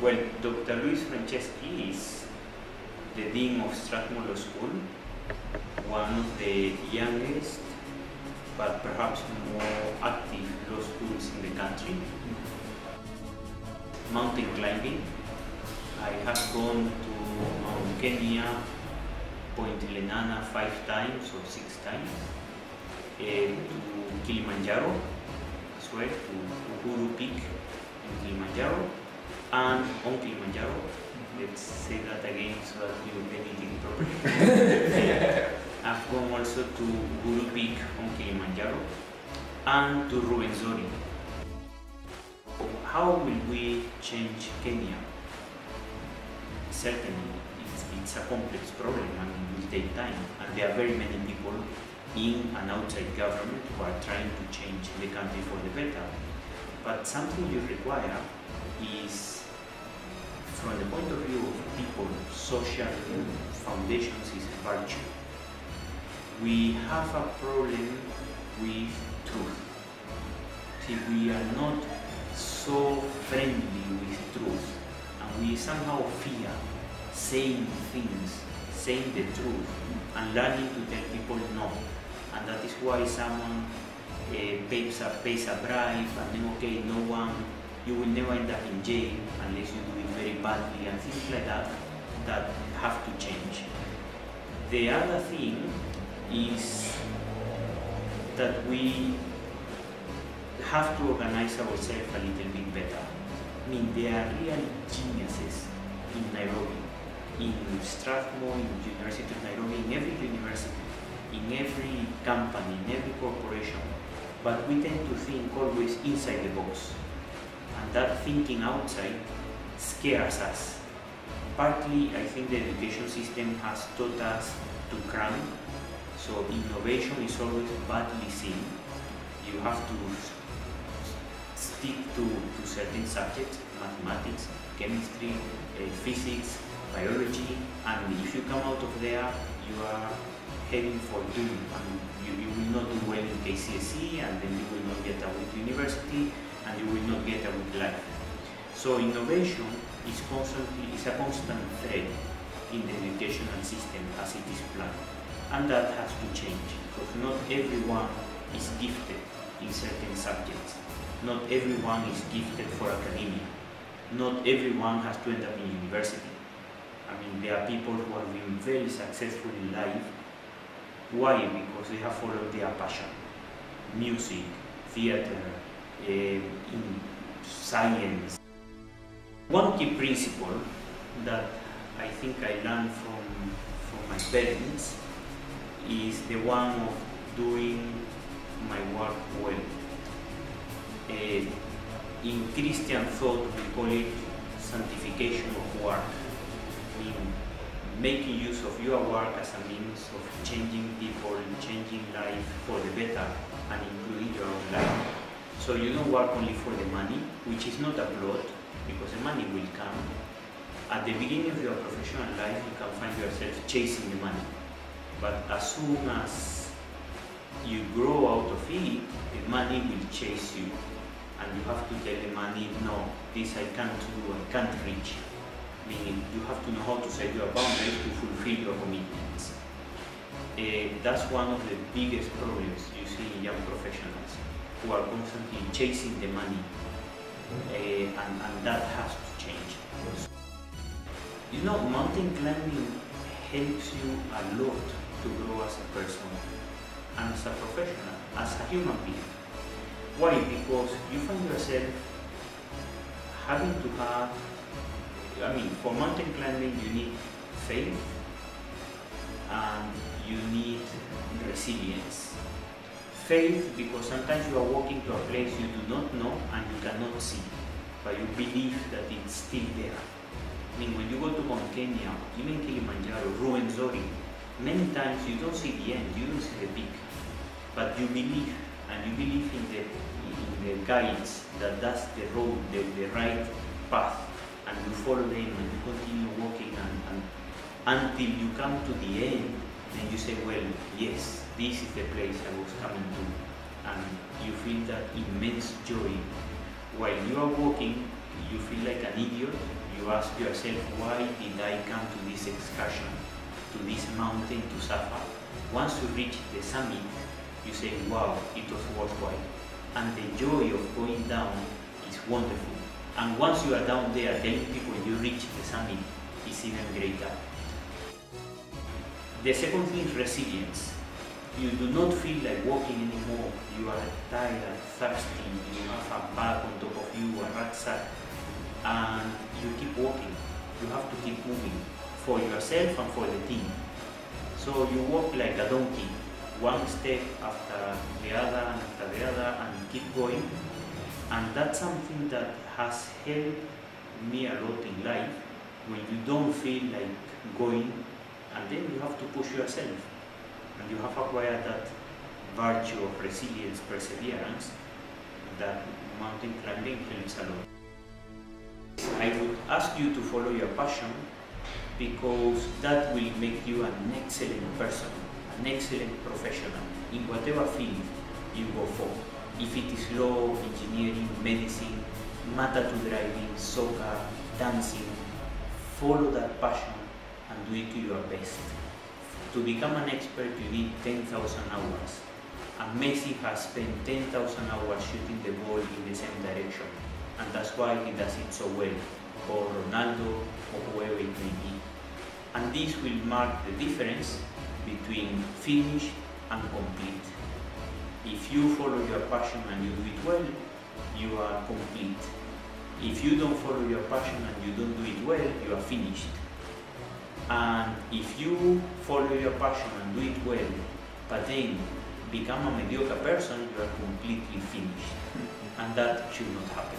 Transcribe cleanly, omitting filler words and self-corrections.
Well, Dr. Luis Franceschi is the Dean of Strathmore Law School, one of the youngest but perhaps more active law schools in the country. Mountain climbing. I have gone to Mount Kenya, Point Lenana 5 times or 6 times, to Kilimanjaro as well, to Uhuru Peak in Kilimanjaro, and on Kilimanjaro. Let's say that again so that we will get it properly. I've gone also to Uhuru Peak on Kilimanjaro and to Ruwenzori. How will we change Kenya? Certainly, it's a complex problem and it will take time, and there are very many people in and outside government who are trying to change the country for the better. But something you require is, from the point of view of people, social foundations is virtue. We have a problem with truth. See, we are not so friendly with truth, and we somehow fear saying things, saying the truth, and learning to tell people no. And that is why someone pays a bribe, and then okay, no one, you will never end up in jail unless you do it very badly, and things like that that have to change. The other thing is that we have to organize ourselves a little bit better. I mean, there are real geniuses in Nairobi, in Strathmore, in the University of Nairobi, in every university, in every company, in every corporation, but we tend to think always inside the box, and that thinking outside scares us. Partly, I think the education system has taught us to cram, so innovation is always badly seen. You have to stick to certain subjects, mathematics, chemistry, physics, biology, and if you come out of there, you are heading for doom, and you will not do well in KCSE, and then you will not get a good university, and you will not get a good life. So innovation is a constant thread in the educational system as it is planned, and that has to change, because not everyone is gifted in certain subjects. Not everyone is gifted for academia. Not everyone has to end up in university. I mean, there are people who have been very successful in life. Why? Because they have followed their passion. Music, theater, in science. One key principle that I think I learned from my parents is the one of doing my work well. In Christian thought, we call it sanctification of work. I mean, making use of your work as a means of changing people, changing life for the better, and including your own life. So you don't work only for the money, which is not a plot, because the money will come. At the beginning of your professional life, you can find yourself chasing the money. But as soon as you grow out of it, the money will chase you. And you have to tell the money, no, this I can't do, I can't reach. Meaning, you have to know how to set your boundaries to fulfill your commitments. That's one of the biggest problems you see in young professionals, who are constantly chasing the money, and that has to change. You know, mountain climbing helps you a lot to grow as a person, and as a professional, as a human being. Why? Because you find yourself having to have, I mean, for mountain climbing you need faith and you need resilience. Faith, because sometimes you are walking to a place you do not know and you cannot see, but you believe that it's still there. I mean, when you go to Mount Kenya, even Kilimanjaro, Ruwenzori, many times you don't see the end, you don't see the peak, but you believe, and you believe in the guides that that's the road, the right path, and you follow them and you continue walking, and until you come to the end, then you say, well, yes, this is the place I was coming to, and you feel that immense joy. While you are walking, you feel like an idiot, you you ask yourself, why did I come to this excursion, to this mountain to suffer? Once you reach the summit, you say, wow, it was worthwhile. And the joy of going down is wonderful. And once you are down there, telling people you reach the summit is even greater. The second thing is resilience. You do not feel like walking anymore. You are tired, thirsty, you have a bag on top of you, a rucksack, and you keep walking. You have to keep moving for yourself and for the team. So you walk like a donkey, one step after the other and after the other, and keep going. And that's something that has helped me a lot in life, when you don't feel like going, and then you have to push yourself. And you have acquired that virtue of resilience, perseverance, that mountain climbing helps a lot. I would ask you to follow your passion, because that will make you an excellent person, an excellent professional in whatever field you go for. If it is law, engineering, medicine, matatu driving, soccer, dancing, follow that passion and do it to your best. To become an expert, you need 10,000 hours. And Messi has spent 10,000 hours shooting the ball in the same direction. And that's why he does it so well, or Ronaldo, or whoever it may be. And this will mark the difference between finished and complete. If you follow your passion and you do it well, you are complete. If you don't follow your passion and you don't do it well, you are finished. And if you follow your passion and do it well, but then become a mediocre person, you are completely finished. And that should not happen.